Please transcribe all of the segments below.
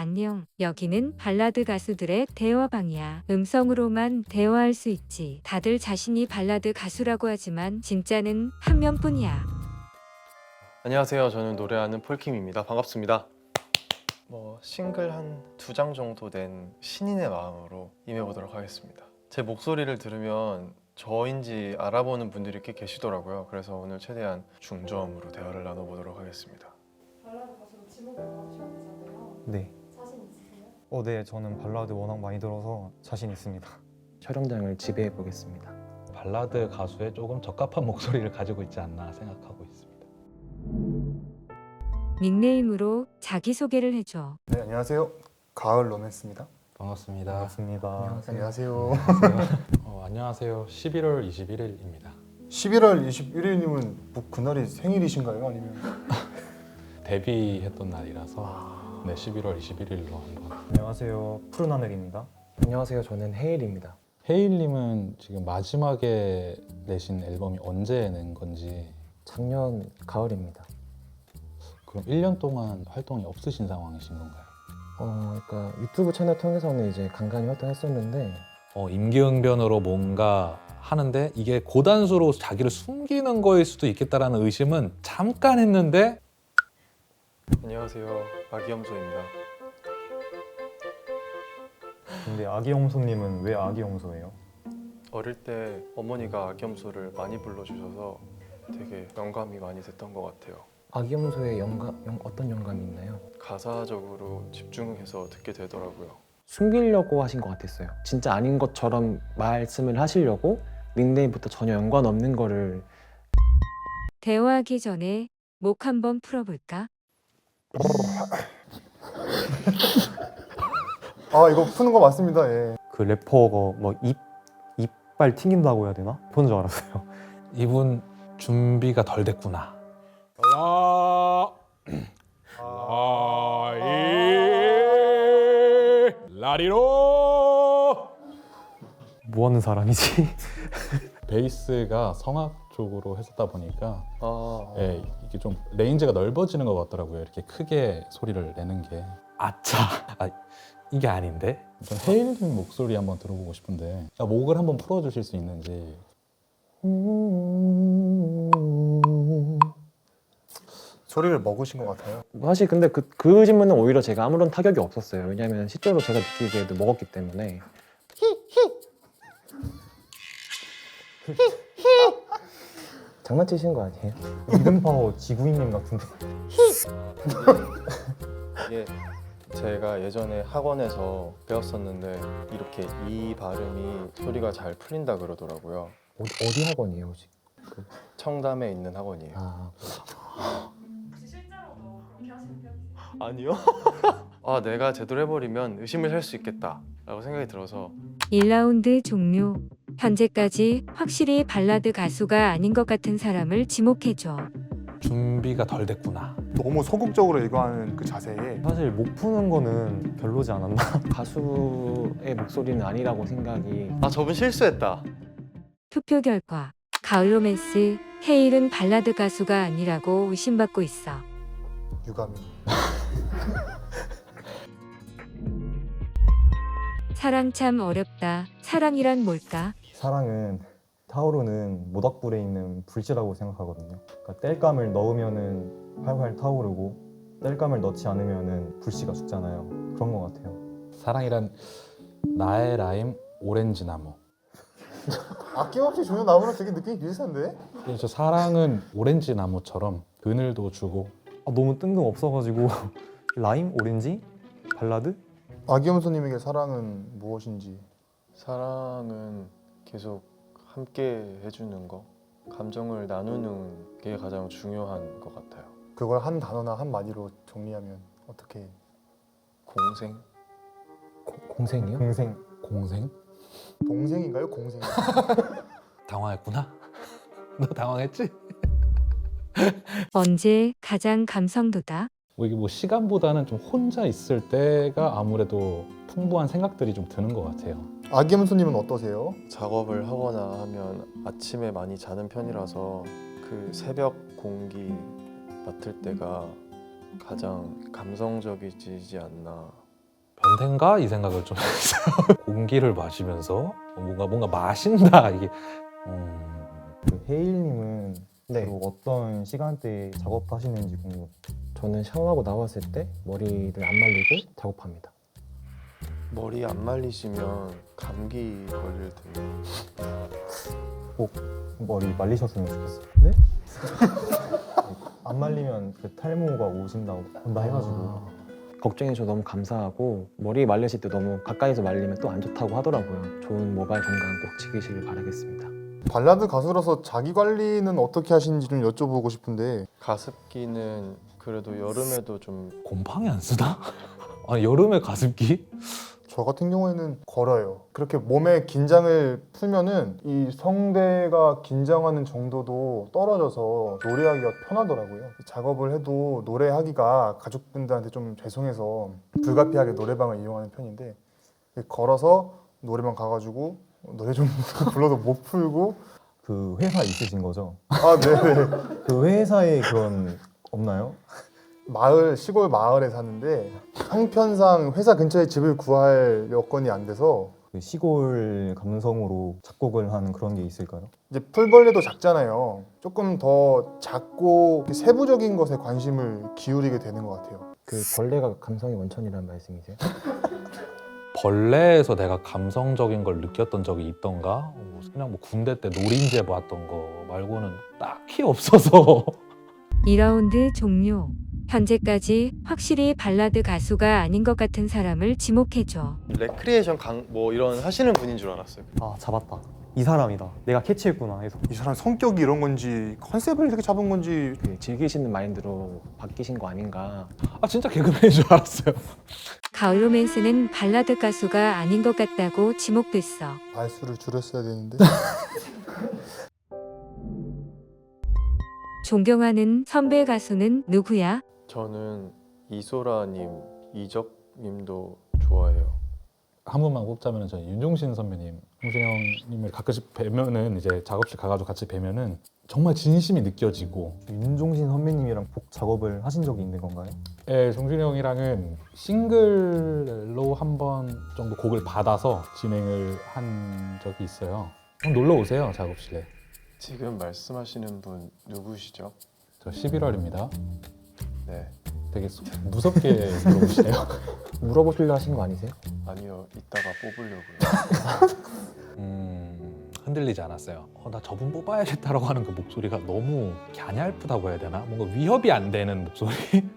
안녕. 여기는 발라드 가수들의 대화방이야. 음성으로만 대화할 수 있지. 다들 자신이 발라드 가수라고 하지만 진짜는 한 명뿐이야. 안녕하세요. 저는 노래하는 폴킴입니다. 반갑습니다. 싱글 한 2장 정도 낸 신인의 마음으로 임해보도록 하겠습니다. 제 목소리를 들으면 저인지 알아보는 분들이 꽤 계시더라고요. 그래서 오늘 최대한 중저음으로 대화를 나눠보도록 하겠습니다. 발라드 가수로 지목을 받으셔야 되잖아요. 네. 자신 있으세요? 네, 저는 발라드 워낙 많이 들어서 자신 있습니다. 촬영장을 지배해 보겠습니다. 발라드 가수에 조금 적합한 목소리를 가지고 있지 않나 생각하고 있습니다. 닉네임으로 자기소개를 해줘. 네, 안녕하세요. 가을 로맨스입니다. 반갑습니다. 반갑습니다. 안녕하세요. 안녕하세요. 11월 21일입니다. 11월 21일님은 뭐 그날이 생일이신가요? 아니면 데뷔했던 날이라서 네, 11월 21일로 한번. 안녕하세요. 푸른 하늘입니다. 안녕하세요. 저는 헤일입니다. 헤일님은 지금 마지막에 내신 앨범이 언제 낸 건지, 작년 가을입니다. 그럼 1년 동안 활동이 없으신 상황이신 건가요? 그러니까 유튜브 채널 통해서는 이제 간간히 활동했었는데 임기응변으로 뭔가 하는데 이게 고단수로 자기를 숨기는 거일 수도 있겠다라는 의심은 잠깐 했는데 안녕하세요. 아기염소입니다. 근데 아기염소님은 왜 아기염소예요? 어릴 때 어머니가 아기염소를 많이 불러주셔서 되게 영감이 많이 됐던 것 같아요. 아기염소에 어떤 영감이 있나요? 가사적으로 집중해서 듣게 되더라고요. 숨기려고 하신 것 같았어요. 진짜 아닌 것처럼 말씀을 하시려고 닉네임부터 전혀 연관 없는 거를. 대화하기 전에 목 한번 풀어볼까? 아 이거 푸는 거 맞습니다. 예. 그 래퍼가 이빨 튕긴다고 해야 되나? 그런 줄 알았어요. 이분 준비가 덜 됐구나. 라리로 뭐 하는 사람이지? 베이스가 성악 쪽으로 했었다 보니까 아, 예, 이게 좀 레인지가 넓어지는 것 같더라고요. 이렇게 크게 소리를 내는 게. 아차! 이게 아닌데? 헤일님 목소리 한번 들어보고 싶은데 목을 한번 풀어주실 수 있는지. 소리를 먹으신 것 같아요. 사실 근데 그 질문은 오히려 제가 아무런 타격이 없었어요. 왜냐하면 실제로 제가 느끼기에도 먹었기 때문에. 장난치신 거 아니에요? 리듬파워 지구인님 같은데. 이게 제가 예전에 학원에서 배웠었는데 이렇게 이 발음이 소리가 잘 풀린다 그러더라고요. 어디 학원이에요 혹시? 청담에 있는 학원이에요. 혹시 실제로도 그렇게 하시는 편이세요? 아니요. 내가 제대로 해버리면 의심을 살 수 있겠다라고 생각이 들어서 1라운드 종료. 현재까지 확실히 발라드 가수가 아닌 것 같은 사람을 지목해줘. 준비가 덜 됐구나. 너무 소극적으로 얘기하는 그 자세에 사실 목 푸는 거는 별로지 않았나? 가수의 목소리는 아니라고 생각이. 저분 실수했다. 투표 결과 가을 로맨스 헤일은 발라드 가수가 아니라고 의심받고 있어. 유감이. 사랑 참 어렵다. 사랑이란 뭘까? 사랑은 타오르는 모닥불에 있는 불씨라고 생각하거든요. 그러니까 땔감을 넣으면은 활활 타오르고 땔감을 넣지 않으면은 불씨가 죽잖아요. 그런 것 같아요. 사랑이란 나의 라임 오렌지 나무. 아낌없이 주는 나무는 되게 느낌이 비슷한데? 그래서 사랑은 오렌지 나무처럼 그늘도 주고. 너무 뜬금없어가지고 라임? 오렌지? 발라드? 아기염소님에게 사랑은 무엇인지. 사랑은 계속 함께 해주는 거, 감정을 나누는 게 가장 중요한 것 같아요. 그걸 한 단어나 한 마디로 정리하면 어떻게? 공생? 공생이요? 동생. 공생? 동생인가요? 공생인가요? 당황했구나? 너 당황했지? 언제 가장 감성도다? 이게 시간보다는 좀 혼자 있을 때가 아무래도 풍부한 생각들이 좀 드는 것 같아요. 아기염소님은 어떠세요? 작업을 하거나 하면 아침에 많이 자는 편이라서 그 새벽 공기 맡을 때가 가장 감성적이지 않나 변태인가 이 생각을 좀 했어요. 공기를 마시면서 뭔가 마신다 이게. 그 헤일님은 네. 주로 어떤 시간대에 작업하시는지 궁금해요. 저는 샤워하고 나왔을 때 머리를 안 말리고 작업합니다. 머리 안 말리시면 감기 걸릴 텐데. 머리 말리셨으면 좋겠어요. 네? 안 말리면 그 탈모가 온다 해가지고 걱정해줘서 너무 감사하고 머리 말리실 때 너무 가까이서 말리면 또 안 좋다고 하더라고요. 좋은 모발 건강 꼭 지키시길 바라겠습니다. 발라드 가수라서 자기 관리는 어떻게 하시는지 좀 여쭤보고 싶은데 가습기는 그래도 여름에도 좀 곰팡이 안 쓰나? 아 여름에 가습기? 저 같은 경우에는 걸어요. 그렇게 몸의 긴장을 풀면은 이 성대가 긴장하는 정도도 떨어져서 노래하기가 편하더라고요. 작업을 해도 노래하기가 가족분들한테 좀 죄송해서 불가피하게 노래방을 이용하는 편인데 걸어서 노래방 가가지고 노래 좀 불러도 못 풀고 그 회사 있으신 거죠? 아 네네 그 회사에 그런 없나요? 시골 마을에 사는데 형편상 회사 근처에 집을 구할 여건이 안 돼서 그 시골 감성으로 작곡을 하는 그런 게 있을까요? 이제 풀벌레도 작잖아요. 조금 더 작고 세부적인 것에 관심을 기울이게 되는 것 같아요. 그 벌레가 감성의 원천이라는 말씀이세요? 벌레에서 내가 감성적인 걸 느꼈던 적이 있던가? 그냥 뭐 군대 때 노린재 봤던 거 말고는 딱히 없어서. 2라운드 종료. 현재까지 확실히 발라드 가수가 아닌 것 같은 사람을 지목해줘. 레크리에이션 뭐 이런 하시는 분인 줄 알았어요. 아 잡았다. 이 사람이다. 내가 캐치했구나 해서. 이 사람 성격이 이런 건지 컨셉을 이렇게 잡은 건지 그 즐기시는 마인드로 바뀌신 거 아닌가. 아 진짜 개그맨인 줄 알았어요. 가을 로맨스는 발라드 가수가 아닌 것 같다고 지목됐어. 말수를 줄였어야 되는데 존경하는 선배 가수는 누구야? 저는 이소라님, 이적님도 좋아해요. 한 분만 꼽자면 저는 윤종신 선배님, 홍진영님을 가끔씩 뵈면은 이제 작업실 가가지고 같이 뵈면은 정말 진심이 느껴지고. 윤종신 선배님이랑 곡 작업을 하신 적이 있는 건가요? 예, 종신이 형이랑은 싱글로 한 번 정도 곡을 받아서 진행을 한 적이 있어요. 한번 놀러 오세요, 작업실에. 지금 말씀하시는 분 누구시죠? 저 11월입니다. 네. 되게 무섭게 물어보시네요. 물어보시려 하신 거 아니세요? 아니요, 이따가 뽑으려고요. 흔들리지 않았어요. 나 저분 뽑아야겠다라고 하는 그 목소리가 너무 갸냘프다고 해야 되나? 뭔가 위협이 안 되는 목소리?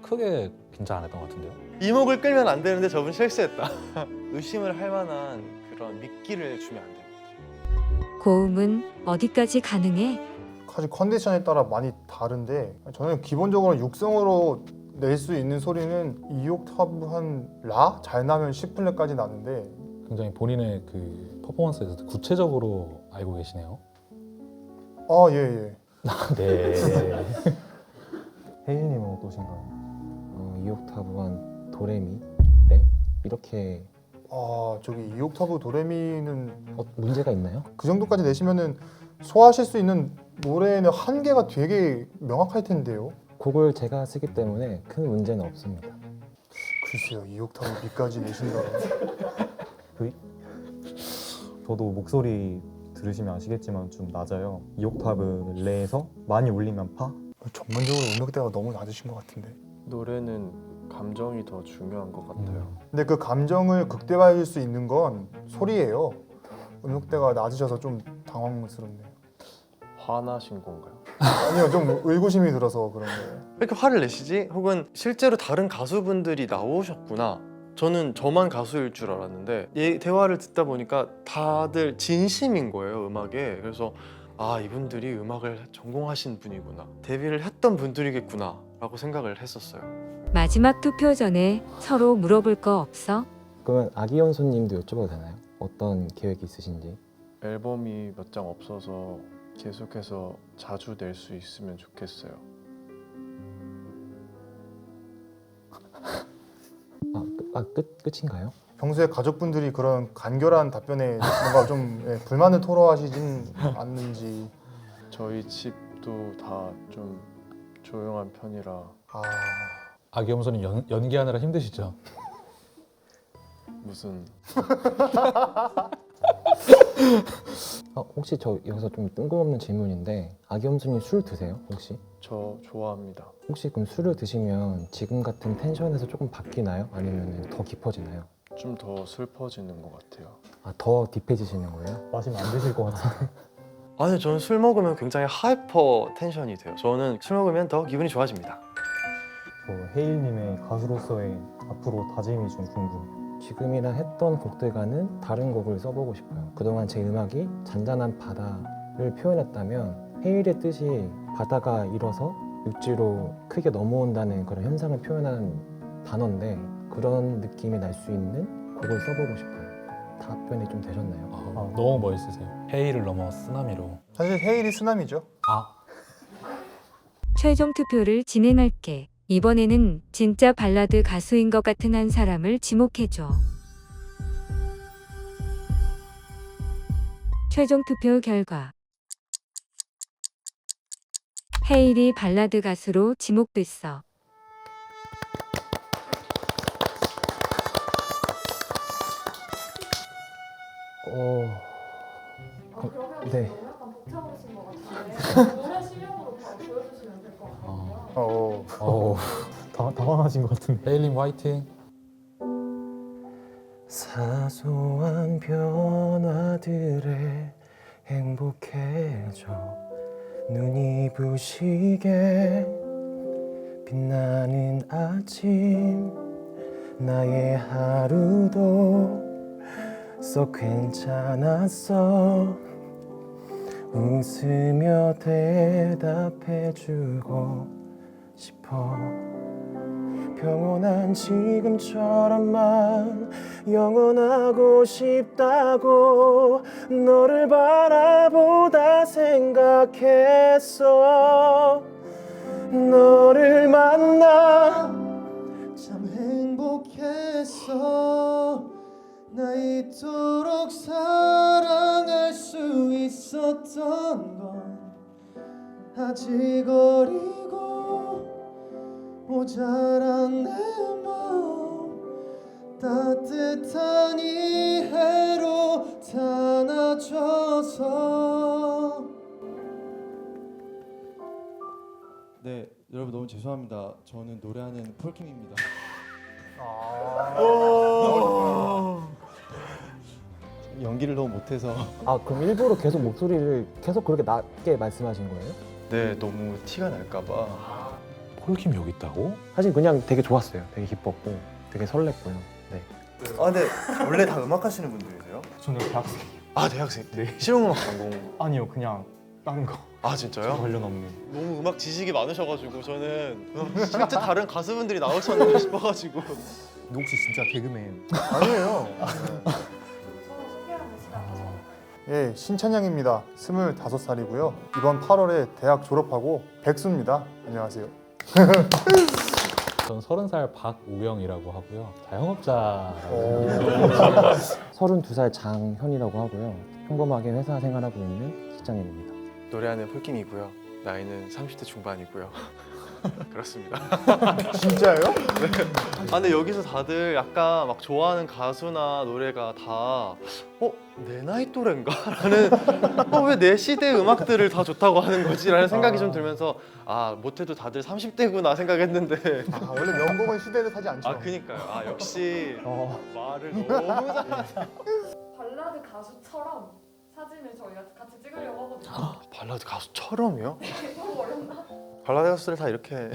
크게 긴장 안 했던 것 같은데요. 이목을 끌면 안 되는데 저분 실수했다. 의심을 할 만한 그런 미끼를 주면 안 됩니다. 고음은 어디까지 가능해? 사실 컨디션에 따라 많이 다른데 저는 기본적으로 육성으로 낼 수 있는 소리는 2옥타브 한 라? 잘 나면 10플랫까지 나는데 굉장히 본인의 그 퍼포먼스에 대해서 구체적으로 알고 계시네요. 아 예예 네. 헤일님은 어떠신가요? 2옥타브 도레미 레 이렇게 아 저기 2옥타브 도레미는 문제가 있나요? 그 정도까지 내시면은 소화하실 수 있는 노래의 한계가 되게 명확할 텐데요. 곡을 제가 쓰기 때문에 큰 문제는 없습니다. 글쎄요 2옥타브 미까지 내신다. 저도 목소리 들으시면 아시겠지만 좀 낮아요. 2옥타브 레에서 많이 올리면 파? 전반적으로 음역대가 너무 낮으신 것 같은데. 노래는 감정이 더 중요한 것 같아요. 근데 그 감정을 극대화할 수 있는 건 소리예요. 음역대가 낮으셔서 좀 당황스럽네요. 화나신 건가요? 아니요 좀 의구심이 들어서 그런 거예요. 왜 이렇게 화를 내시지? 혹은 실제로 다른 가수분들이 나오셨구나. 저는 저만 가수일 줄 알았는데 대화를 듣다 보니까 다들 진심인 거예요, 음악에. 그래서 아, 이분들이 음악을 전공하신 분이구나, 데뷔를 했던 분들이겠구나 라고 생각을 했었어요. 마지막 투표 전에 서로 물어볼 거 없어? 그러면 아기연소님도 여쭤봐도 되나요? 어떤 계획이 있으신지? 앨범이 몇 장 없어서 계속해서 자주 낼 수 있으면 좋겠어요. 끝인가요? 평소에 가족분들이 그런 간결한 답변에 뭔가 좀 불만을 토로하시진 않는지. 저희 집도 다 좀 조용한 편이라. 아 아기염소님 연기하느라 힘드시죠? 무슨 혹시 저 여기서 좀 뜬금없는 질문인데 아기엄수님 술 드세요? 저 좋아합니다. 혹시 그럼 술을 드시면 지금 같은 텐션에서 조금 바뀌나요? 아니면 더 깊어지나요? 좀 더 슬퍼지는 것 같아요. 더 딥해지시는 거예요? 마시면 안 되실 것 같은데. 아니 저는 술 먹으면 굉장히 하이퍼 텐션이 돼요. 저는 술 먹으면 더 기분이 좋아집니다. 저 헤일님의 가수로서의 앞으로 다짐이 좀 궁금해요. 지금이랑 했던 곡들과는 다른 곡을 써보고 싶어요. 그동안 제 음악이 잔잔한 바다를 표현했다면 헤일의 뜻이 바다가 일어서 육지로 크게 넘어온다는 그런 현상을 표현한 단어인데 그런 느낌이 날 수 있는 곡을 써보고 싶어요. 답변이 좀 되셨나요? 너무 멋있으세요. 헤이를 넘어 쓰나미로. 사실 헤일이 쓰나미죠. 최종 투표를 진행할게. 이번에는 진짜 발라드 가수인 것 같은 한 사람을 지목해줘. 최종 투표 결과 헤일이 발라드 가수로 지목됐어. 그러면 네. 너무 약간 벅차오르신 것 같은데 노래 실력으로 바로 보여주시면 될 것 같거든요. 당황하신 것 같은데. 헤일님 화이팅. 사소한 변화들에 행복해져 눈이 부시게 빛나는 아침 나의 하루도 썩 괜찮았어 웃으며 대답해주고 싶어 평온한 지금처럼만 영원하고 싶다고 너를 바라보다 생각했어 너를 만나 참 행복했어 나 이토록 사랑할 수 있었던 건 아직 어리고 모자란 내 마음 따뜻한 이해로 담아줘서 네, 여러분 너무 죄송합니다. 저는 노래하는 폴킴입니다. 연기를 너무 못해서 그럼 일부러 계속 목소리를 계속 그렇게 낮게 말씀하신 거예요? 네, 너무 티가 날까봐. 폴킴 여기 있다고? 사실 그냥 되게 좋았어요. 되게 기뻤고 되게 설렜고요. 네. 아, 근데 원래 다 음악 하시는 분들이세요? 저는 대학생. 아, 대학생. 네. 실용음악 전공. 아니요, 그냥 다른 거. 아, 진짜요? 관련 없는. 너무 음악 지식이 많으셔가지고 저는 실제 다른 가수분들이 나오셨나 싶어가지고. 혹시 진짜 개그맨? 아니에요. 서로 소개하는 시간 가져볼까요? 예, 신찬양입니다. 25살이고요. 이번 8월에 대학 졸업하고 백수입니다. 안녕하세요. 전 30살 박우영이라고 하고요. 자영업자라고. 32살 장현이라고 하고요. 평범하게 회사 생활하고 있는 직장인입니다. 노래하는 폴킴이고요. 나이는 30대 중반이고요. 그렇습니다. 진짜예요? 아, 근데 여기서 다들 약간 막 좋아하는 가수나 노래가 다 내 나이 또래인가? 라는 왜 내 시대 음악들을 다 좋다고 하는 거지? 라는 생각이 좀 들면서 못해도 다들 30대구나 생각했는데 원래 명곡은 시대를 타지 않죠. 그니까요. 역시 말을 너무 잘하세요. 발라드 가수처럼 사진을 저희가 같이 찍으려고 하거든요. 발라드 가수처럼요? 너무 어렵나? 발라드 가수들 다 이렇게